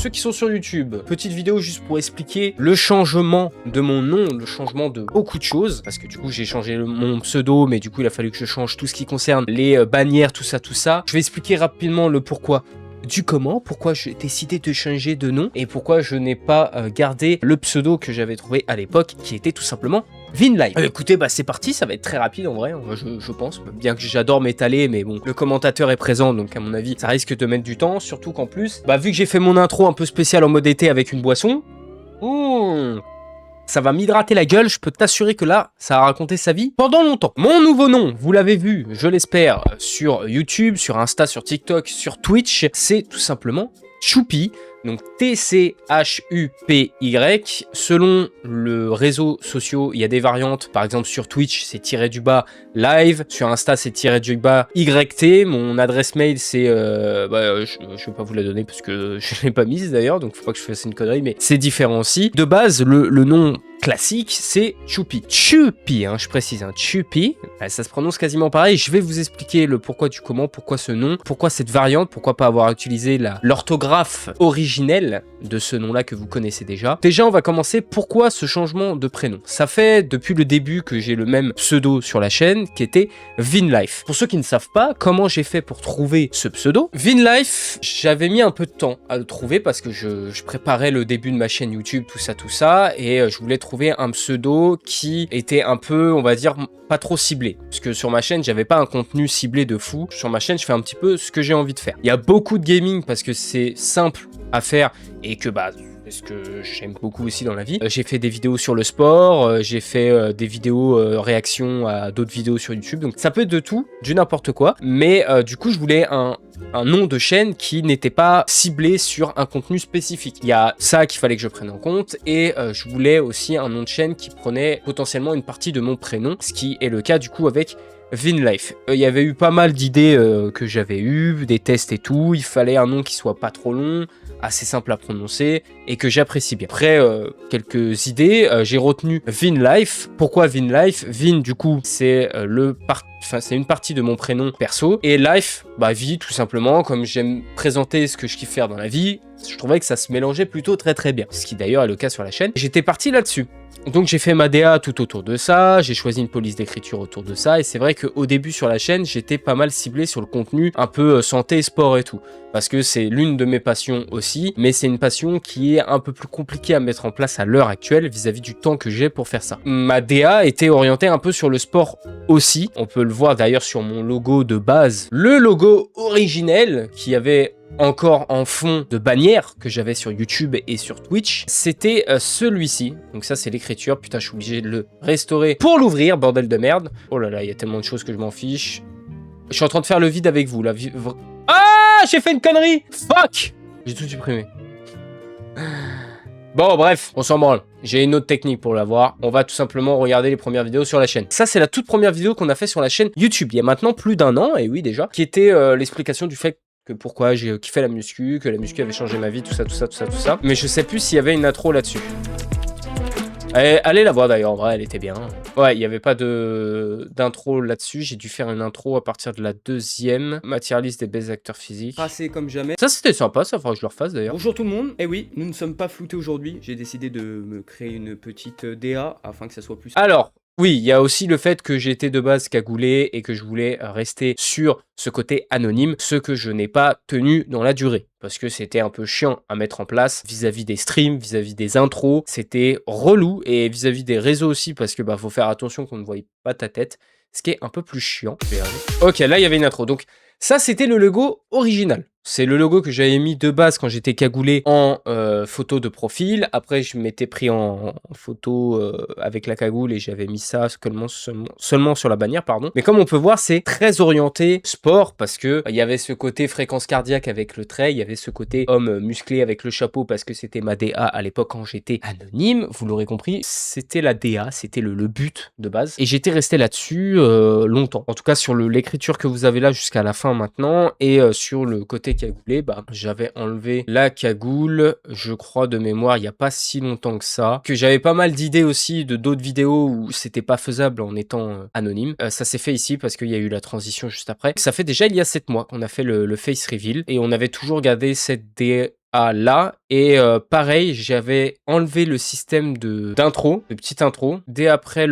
ceux qui sont sur YouTube, petite vidéo juste pour expliquer le changement de mon nom, le changement de beaucoup de choses, parce que du coup j'ai changé mon pseudo, mais du coup il a fallu que je change tout ce qui concerne les bannières, tout ça. Je vais expliquer rapidement le pourquoi du comment, pourquoi j'ai décidé de changer de nom et pourquoi je n'ai pas gardé le pseudo que j'avais trouvé à l'époque, qui était tout simplement Vinlife. Écoutez, bah c'est parti, ça va être très rapide en vrai, je pense, bien que j'adore m'étaler, mais bon, le commentateur est présent, donc à mon avis, ça risque de mettre du temps, surtout qu'en plus, bah vu que j'ai fait mon intro un peu spécial en mode été avec une boisson, ça va m'hydrater la gueule, je peux t'assurer que là, ça a raconté sa vie pendant longtemps. Mon nouveau nom, vous l'avez vu, je l'espère, sur YouTube, sur Insta, sur TikTok, sur Twitch, c'est tout simplement Tchoupy. Donc T-C-H-U-P-Y. Selon le réseau social, il y a des variantes. Par exemple, sur Twitch, c'est _live. Sur Insta, c'est _YT. Mon adresse mail, c'est... je vais pas vous la donner parce que je l'ai pas mise d'ailleurs, donc faut pas que je fasse une connerie, mais c'est différent aussi. De base, le nom classique, c'est Tchoupy. Tchoupy, je précise, Tchoupy. Ça se prononce quasiment pareil. Je vais vous expliquer le pourquoi du comment, pourquoi ce nom, pourquoi cette variante, pourquoi pas avoir utilisé l'orthographe originelle de ce nom-là que vous connaissez déjà. Déjà, on va commencer. Pourquoi ce changement de prénom? Ça fait depuis le début que j'ai le même pseudo sur la chaîne, qui était Vinlife. Pour ceux qui ne savent pas, comment j'ai fait pour trouver ce pseudo? Vinlife, j'avais mis un peu de temps à le trouver parce que je préparais le début de ma chaîne YouTube, tout ça, et je voulais trouver un pseudo qui était un peu, on va dire, pas trop ciblé. Parce que sur ma chaîne, j'avais pas un contenu ciblé de fou. Sur ma chaîne, je fais un petit peu ce que j'ai envie de faire. Il y a beaucoup de gaming parce que c'est simple à faire et que c'est ce que j'aime beaucoup aussi dans la vie. J'ai fait des vidéos sur le sport, j'ai fait des vidéos réactions à d'autres vidéos sur YouTube. Donc ça peut être de tout, du n'importe quoi. Mais du coup, je voulais un nom de chaîne qui n'était pas ciblé sur un contenu spécifique. Il y a ça qu'il fallait que je prenne en compte et je voulais aussi un nom de chaîne qui prenait potentiellement une partie de mon prénom, ce qui est le cas du coup avec Vinlife. Il y avait eu pas mal d'idées que j'avais eues, des tests et tout. Il fallait un nom qui soit pas trop long, assez simple à prononcer et que j'apprécie bien. Après quelques idées, j'ai retenu Vinlife. Pourquoi Vinlife? Vin du coup c'est c'est une partie de mon prénom perso et life, vie tout simplement, comme j'aime présenter ce que je kiffe faire dans la vie, je trouvais que ça se mélangeait plutôt très bien, ce qui d'ailleurs est le cas sur la chaîne. J'étais parti là-dessus. Donc j'ai fait ma DA tout autour de ça, j'ai choisi une police d'écriture autour de ça, et c'est vrai qu'au début sur la chaîne, j'étais pas mal ciblé sur le contenu un peu santé, sport et tout, parce que c'est l'une de mes passions aussi, mais c'est une passion qui est un peu plus compliquée à mettre en place à l'heure actuelle vis-à-vis du temps que j'ai pour faire ça. Ma DA était orientée un peu sur le sport aussi, on peut le voir d'ailleurs sur mon logo de base, le logo originel qui avait encore en fond de bannière que j'avais sur YouTube et sur Twitch, c'était celui-ci. Donc ça c'est l'écriture, putain je suis obligé de le restaurer pour l'ouvrir, bordel de merde. Oh là là, il y a tellement de choses que je m'en fiche. Je suis en train de faire le vide avec vous là. Ah, j'ai fait une connerie. Fuck. J'ai tout supprimé. Bon bref, on s'en branle. J'ai une autre technique pour l'avoir. On va tout simplement regarder les premières vidéos sur la chaîne. Ça c'est la toute première vidéo qu'on a fait sur la chaîne YouTube. Il y a maintenant plus d'un an, et oui déjà, qui était l'explication du fait que pourquoi j'ai kiffé la muscu, que la muscu avait changé ma vie, tout ça. Mais je sais plus s'il y avait une intro là-dessus. Allez la voir d'ailleurs, en vrai, elle était bien. Ouais, il n'y avait pas d'intro là-dessus. J'ai dû faire une intro à partir de la deuxième. Matérialiste des belles acteurs physiques. Tracé comme jamais. Ça, c'était sympa, ça faudra que je le refasse d'ailleurs. Bonjour tout le monde. Eh oui, nous ne sommes pas floutés aujourd'hui. J'ai décidé de me créer une petite DA afin que ça soit plus... Alors, oui, il y a aussi le fait que j'étais de base cagoulé et que je voulais rester sur ce côté anonyme, ce que je n'ai pas tenu dans la durée. Parce que c'était un peu chiant à mettre en place vis-à-vis des streams, vis-à-vis des intros. C'était relou et vis-à-vis des réseaux aussi parce que faut faire attention qu'on ne voie pas ta tête. Ce qui est un peu plus chiant. Ok, là il y avait une intro. Donc ça c'était le logo original. C'est le logo que j'avais mis de base quand j'étais cagoulé en photo de profil. Après, je m'étais pris en photo avec la cagoule et j'avais mis ça seulement sur la bannière, pardon. Mais comme on peut voir, c'est très orienté sport parce que il y avait ce côté fréquence cardiaque avec le trait, il y avait ce côté homme musclé avec le chapeau parce que c'était ma DA à l'époque quand j'étais anonyme. Vous l'aurez compris, c'était la DA, c'était le but de base. Et j'étais resté là-dessus longtemps. En tout cas, sur l'écriture que vous avez là jusqu'à la fin maintenant et sur le côté cagoulé, j'avais enlevé la cagoule, je crois de mémoire, il n'y a pas si longtemps que ça, que j'avais pas mal d'idées aussi de d'autres vidéos où c'était pas faisable en étant anonyme. Ça s'est fait ici parce qu'il y a eu la transition juste après. Ça fait déjà il y a 7 mois qu'on a fait le face reveal et on avait toujours gardé cette à là. Et pareil, j'avais enlevé le système d'intro, de petite intro, dès après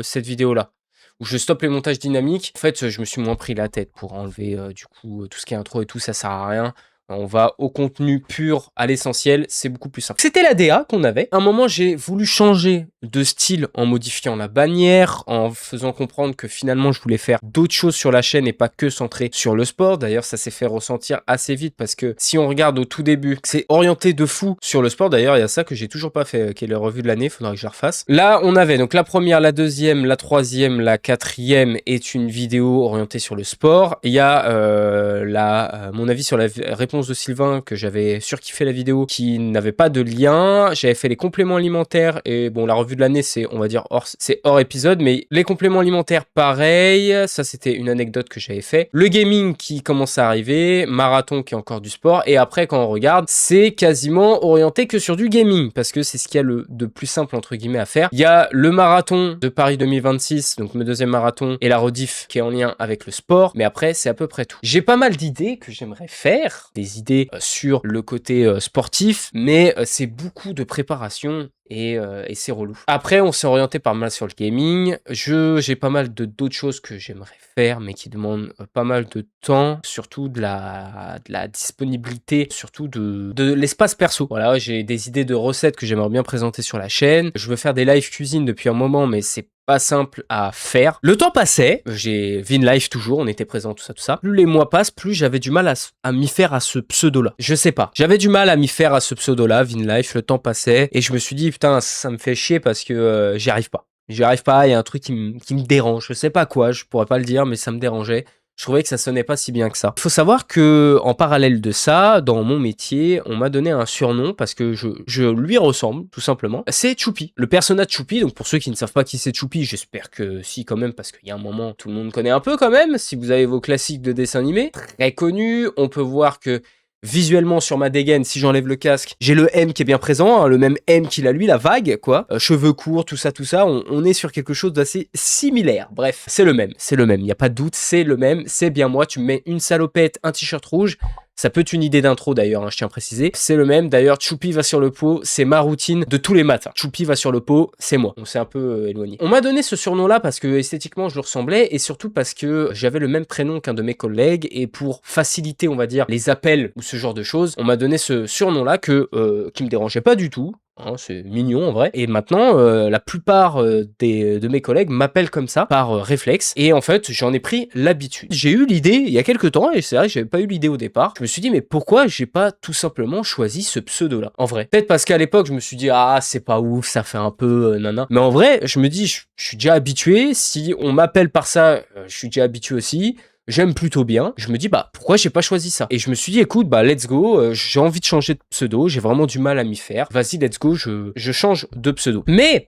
cette vidéo-là, où je stoppe les montages dynamiques. En fait, je me suis moins pris la tête pour enlever du coup tout ce qui est intro et tout, ça sert à rien. On va au contenu pur, à l'essentiel, c'est beaucoup plus simple. C'était la DA qu'on avait. À un moment, j'ai voulu changer de style en modifiant la bannière, en faisant comprendre que finalement, je voulais faire d'autres choses sur la chaîne et pas que centré sur le sport. D'ailleurs, ça s'est fait ressentir assez vite parce que si on regarde au tout début, c'est orienté de fou sur le sport. D'ailleurs, il y a ça que j'ai toujours pas fait, qui est la revue de l'année, faudra que je la refasse. Là, on avait donc la première, la deuxième, la troisième, la quatrième est une vidéo orientée sur le sport. Il y a mon avis sur la réponse de Sylvain, que j'avais surkiffé la vidéo, qui n'avait pas de lien. J'avais fait les compléments alimentaires et bon, la revue de l'année, c'est, on va dire, hors épisode, mais les compléments alimentaires, pareil. Ça, c'était une anecdote que j'avais fait. Le gaming qui commence à arriver, marathon qui est encore du sport, et après, quand on regarde, c'est quasiment orienté que sur du gaming, parce que c'est ce qu'il y a de plus simple, entre guillemets, à faire. Il y a le marathon de Paris 2026, donc mon deuxième marathon, et la rediff qui est en lien avec le sport, mais après, c'est à peu près tout. J'ai pas mal d'idées que j'aimerais faire, des idées sur le côté sportif, mais c'est beaucoup de préparation et c'est relou. Après, on s'est orienté pas mal sur le gaming. J'ai pas mal d'autres choses que j'aimerais faire, mais qui demandent pas mal de temps, surtout de la disponibilité, surtout de l'espace perso. Voilà, j'ai des idées de recettes que j'aimerais bien présenter sur la chaîne. Je veux faire des live cuisine depuis un moment, mais c'est pas simple à faire. Le temps passait, j'ai Vinlife toujours, on était présent, tout ça. Plus les mois passent, plus j'avais du mal à m'y faire à ce pseudo-là. Je sais pas, j'avais du mal à m'y faire à ce pseudo-là, Vinlife, le temps passait, et je me suis dit, putain, ça me fait chier parce que j'y arrive pas. J'y arrive pas, il y a un truc qui me dérange, je sais pas quoi, je pourrais pas le dire, mais ça me dérangeait. Je trouvais que ça sonnait pas si bien que ça. Il faut savoir que en parallèle de ça, dans mon métier, on m'a donné un surnom parce que je lui ressemble, tout simplement. C'est Choupi. Le personnage Choupi, donc pour ceux qui ne savent pas qui c'est Choupi, j'espère que si quand même, parce qu'il y a un moment, tout le monde connaît un peu quand même, si vous avez vos classiques de dessins animés. Très connu, on peut voir que visuellement sur ma dégaine, si j'enlève le casque, j'ai le M qui est bien présent, hein, le même M qu'il a lui, la vague, quoi. Cheveux courts, tout ça, on est sur quelque chose d'assez similaire. Bref, c'est le même, il n'y a pas de doute, c'est le même, c'est bien moi. Tu me mets une salopette, un t-shirt rouge, ça peut être une idée d'intro d'ailleurs, hein, je tiens à préciser. C'est le même, d'ailleurs, Choupi va sur le pot, c'est ma routine de tous les matins. Choupi va sur le pot, c'est moi. On s'est un peu éloigné. On m'a donné ce surnom-là parce que esthétiquement je le ressemblais et surtout parce que j'avais le même prénom qu'un de mes collègues et pour faciliter, on va dire, les appels ou ce genre de choses, on m'a donné ce surnom-là qui me dérangeait pas du tout. Hein, c'est mignon en vrai. Et maintenant, la plupart de mes collègues m'appellent comme ça par réflexe. Et en fait, j'en ai pris l'habitude. J'ai eu l'idée il y a quelques temps, et c'est vrai que j'avais pas eu l'idée au départ. Je me suis dit, mais pourquoi j'ai pas tout simplement choisi ce pseudo-là? En vrai. Peut-être parce qu'à l'époque, je me suis dit, ah, c'est pas ouf, ça fait un peu nana. Mais en vrai, je me dis, je suis déjà habitué. Si on m'appelle par ça, je suis déjà habitué aussi. J'aime plutôt bien. Je me dis, bah, pourquoi j'ai pas choisi ça? Et je me suis dit, écoute, bah, let's go, j'ai envie de changer de pseudo, j'ai vraiment du mal à m'y faire. Vas-y, let's go, je change de pseudo. Mais,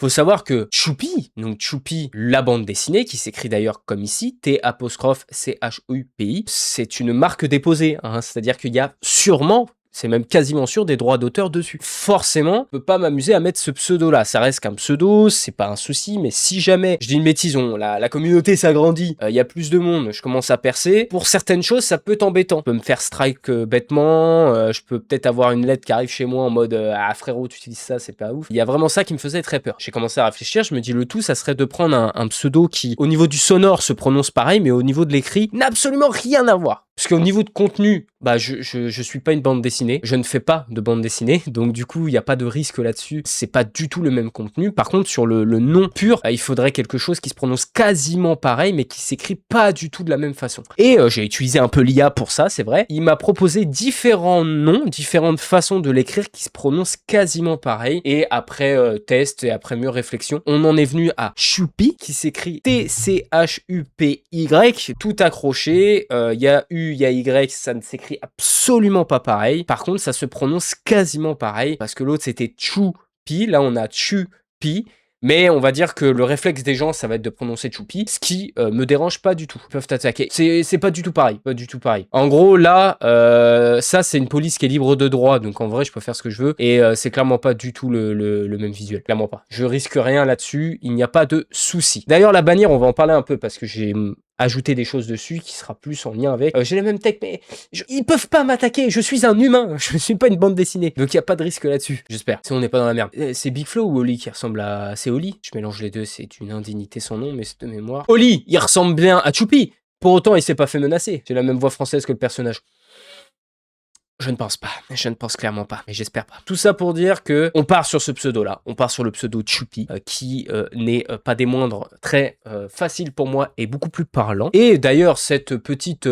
faut savoir que Choupi, donc Choupi, la bande dessinée, qui s'écrit d'ailleurs comme ici, T''CHUPI, c'est une marque déposée, hein, c'est-à-dire qu'il y a sûrement, c'est même quasiment sûr, des droits d'auteur dessus. Forcément, je peux pas m'amuser à mettre ce pseudo-là. Ça reste qu'un pseudo, c'est pas un souci, mais si jamais, je dis une bêtise, la communauté s'agrandit, il y a plus de monde, je commence à percer, pour certaines choses, ça peut être embêtant. Je peux me faire strike bêtement, je peux peut-être avoir une lettre qui arrive chez moi en mode ah frérot, tu utilises ça, c'est pas ouf. Il y a vraiment ça qui me faisait très peur. J'ai commencé à réfléchir, je me dis le tout, ça serait de prendre un pseudo qui, au niveau du sonore, se prononce pareil, mais au niveau de l'écrit, n'a absolument rien à voir. Parce qu'au niveau de contenu, bah je suis pas une bande dessinée, je ne fais pas de bande dessinée, donc du coup il n'y a pas de risque là-dessus, c'est pas du tout le même contenu. Par contre sur le nom pur, il faudrait quelque chose qui se prononce quasiment pareil, mais qui s'écrit pas du tout de la même façon. Et j'ai utilisé un peu l'IA pour ça, c'est vrai. Il m'a proposé différents noms, différentes façons de l'écrire qui se prononcent quasiment pareil. Et après test et après mûre réflexion, on en est venu à Choupi, qui s'écrit T-C-H-U-P-Y, tout accroché, il y a U, il y a Y, ça ne s'écrit absolument pas pareil. Par contre, ça se prononce quasiment pareil, parce que l'autre c'était Choupi, là on a Chupi. Mais on va dire que le réflexe des gens, ça va être de prononcer Choupi, ce qui me dérange pas du tout. Ils peuvent t'attaquer. C'est pas du tout pareil, pas du tout pareil. En gros, là, ça c'est une police qui est libre de droit, donc en vrai, je peux faire ce que je veux. Et c'est clairement pas du tout le même visuel, clairement pas. Je risque rien là-dessus, il n'y a pas de souci. D'ailleurs, la bannière, on va en parler un peu, parce que j'ai ajouter des choses dessus qui sera plus en lien avec. J'ai les mêmes tech, mais ils peuvent pas m'attaquer. Je suis un humain. Je suis pas une bande dessinée. Donc il y a pas de risque là-dessus. J'espère. Si on n'est pas dans la merde. C'est Big Flo ou Oli qui ressemble à... C'est Oli. Je mélange les deux. C'est une indignité sans nom, mais c'est de mémoire. Oli, il ressemble bien à Choupi. Pour autant, il s'est pas fait menacer. J'ai la même voix française que le personnage. Je ne pense pas, je ne pense clairement pas, mais j'espère pas. Tout ça pour dire que on part sur ce pseudo-là, on part sur le pseudo Choupi, qui n'est pas des moindres, très facile pour moi et beaucoup plus parlant. Et d'ailleurs, cette petite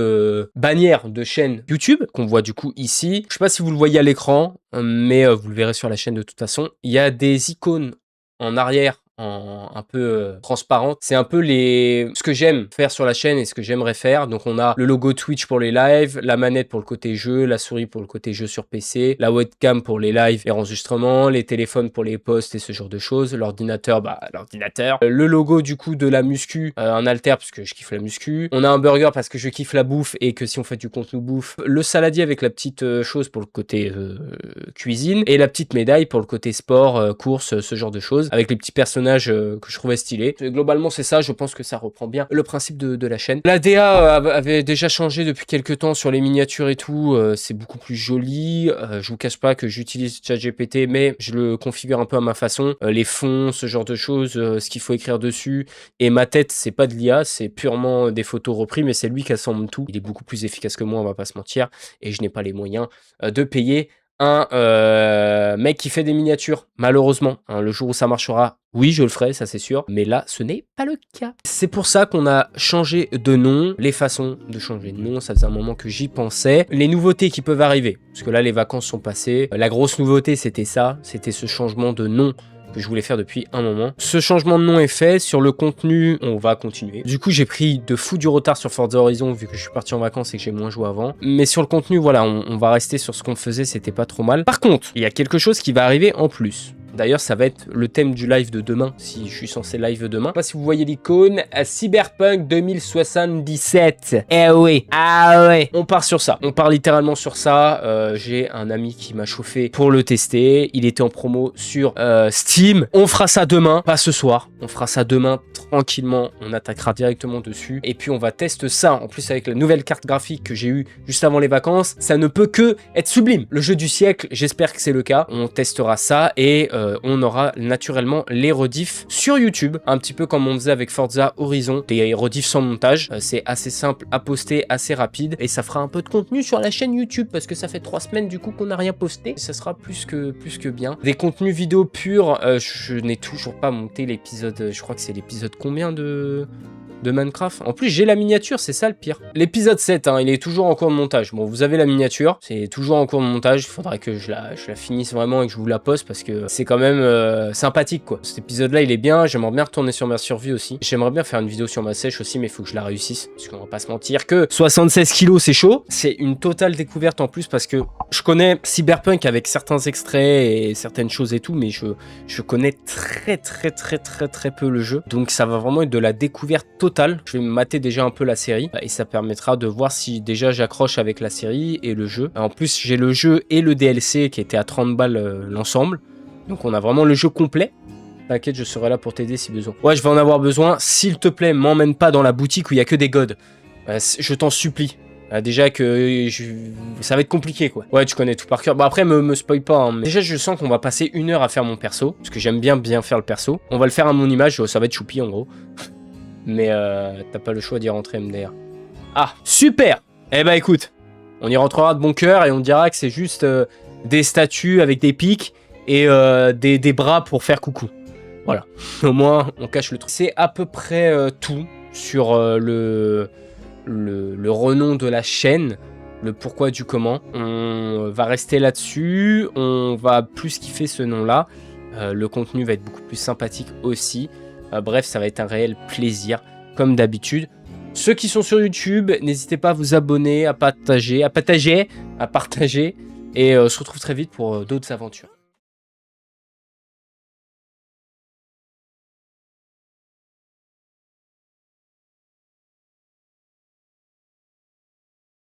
bannière de chaîne YouTube, qu'on voit du coup ici, je sais pas si vous le voyez à l'écran, mais vous le verrez sur la chaîne de toute façon, il y a des icônes en arrière, un peu transparente. C'est un peu ce que j'aime faire sur la chaîne et ce que j'aimerais faire. Donc on a le logo Twitch pour les lives, la manette pour le côté jeu, la souris pour le côté jeu sur PC, la webcam pour les lives et enregistrements, les téléphones pour les posts et ce genre de choses, l'ordinateur, l'ordinateur, le logo du coup de la muscu, un haltère parce que je kiffe la muscu, on a un burger parce que je kiffe la bouffe et que si on fait du contenu bouffe, le saladier avec la petite chose pour le côté cuisine et la petite médaille pour le côté sport, course, ce genre de choses, avec les petits personnages que je trouvais stylés. Globalement c'est ça, je pense que ça reprend bien le principe de la chaîne. La DA avait déjà changé depuis quelques temps sur les miniatures et tout, c'est beaucoup plus joli, je vous cache pas que j'utilise ChatGPT mais je le configure un peu à ma façon, les fonds, ce genre de choses, ce qu'il faut écrire dessus, et ma tête c'est pas de l'IA, c'est purement des photos reprises mais c'est lui qui assemble tout, il est beaucoup plus efficace que moi on va pas se mentir, et je n'ai pas les moyens de payer un mec qui fait des miniatures, malheureusement. Hein, le jour où ça marchera, oui, je le ferai, ça c'est sûr. Mais là, ce n'est pas le cas. C'est pour ça qu'on a changé de nom. Les façons de changer de nom, ça faisait un moment que j'y pensais. Les nouveautés qui peuvent arriver, parce que là, les vacances sont passées. La grosse nouveauté, c'était ça. C'était ce changement de nom que je voulais faire depuis un moment. Ce changement de nom est fait. Sur le contenu, on va continuer. Du coup, j'ai pris de fou du retard sur Forza Horizon vu que je suis parti en vacances et que j'ai moins joué avant. Mais sur le contenu, voilà, on va rester sur ce qu'on faisait, c'était pas trop mal. Par contre, il y a quelque chose qui va arriver en plus. D'ailleurs, ça va être le thème du live de demain, si je suis censé live demain. Je sais pas si vous voyez l'icône, Cyberpunk 2077. Eh oui, ah ouais. On part sur ça, on part littéralement sur ça. J'ai un ami qui m'a chauffé pour le tester. Il était en promo sur Steam. On fera ça demain, pas ce soir. On fera ça demain tranquillement. On attaquera directement dessus. Et puis on va tester ça. En plus, avec la nouvelle carte graphique que j'ai eue juste avant les vacances, ça ne peut que être sublime. Le jeu du siècle, j'espère que c'est le cas. On testera ça et on aura naturellement les rediffs sur YouTube, un petit peu comme on faisait avec Forza Horizon, des rediffs sans montage. C'est assez simple à poster, assez rapide, et ça fera un peu de contenu sur la chaîne YouTube, parce que ça fait 3 semaines du coup qu'on n'a rien posté. Ça sera plus que bien. Des contenus vidéo purs, je n'ai toujours pas monté l'épisode, je crois que c'est l'épisode combien de Minecraft. En plus, j'ai la miniature, c'est ça le pire. L'épisode 7, hein, il est toujours en cours de montage. Bon, vous avez la miniature, c'est toujours en cours de montage. Il faudrait que je la finisse vraiment et que je vous la poste parce que c'est quand même sympathique, quoi. Cet épisode-là, il est bien. J'aimerais bien retourner sur ma survie aussi. J'aimerais bien faire une vidéo sur ma sèche aussi, mais il faut que je la réussisse. Parce qu'on va pas se mentir que 76 kilos, c'est chaud. C'est une totale découverte en plus parce que je connais Cyberpunk avec certains extraits et certaines choses et tout, mais je connais très peu le jeu. Donc ça va vraiment être de la découverte totale. Je vais me mater déjà un peu la série et ça permettra de voir si déjà j'accroche avec la série et le jeu. En plus, j'ai le jeu et le DLC qui était à 30 balles l'ensemble. Donc on a vraiment le jeu complet. T'inquiète, je serai là pour t'aider si besoin. Ouais, je vais en avoir besoin. S'il te plaît, m'emmène pas dans la boutique où il y a que des gods. Je t'en supplie. Déjà que ça va être compliqué, quoi. Ouais, tu connais tout par cœur. Bon, après, me spoil pas. Hein, mais déjà, je sens qu'on va passer 1 heure à faire mon perso. Parce que j'aime bien faire le perso. On va le faire à mon image. Ça va être choupi, en gros. Mais t'as pas le choix d'y rentrer, MDR. Ah, super. Eh ben, écoute. On y rentrera de bon cœur et on dira que c'est juste des statues avec des pics et des bras pour faire coucou. Voilà. Au moins, on cache le truc. C'est à peu près tout sur le renom de la chaîne, le pourquoi du comment. On va rester là-dessus, on va plus kiffer ce nom-là. Le contenu va être beaucoup plus sympathique aussi. Bref, ça va être un réel plaisir, comme d'habitude. Ceux qui sont sur YouTube, n'hésitez pas à vous abonner, à partager, et on se retrouve très vite pour d'autres aventures.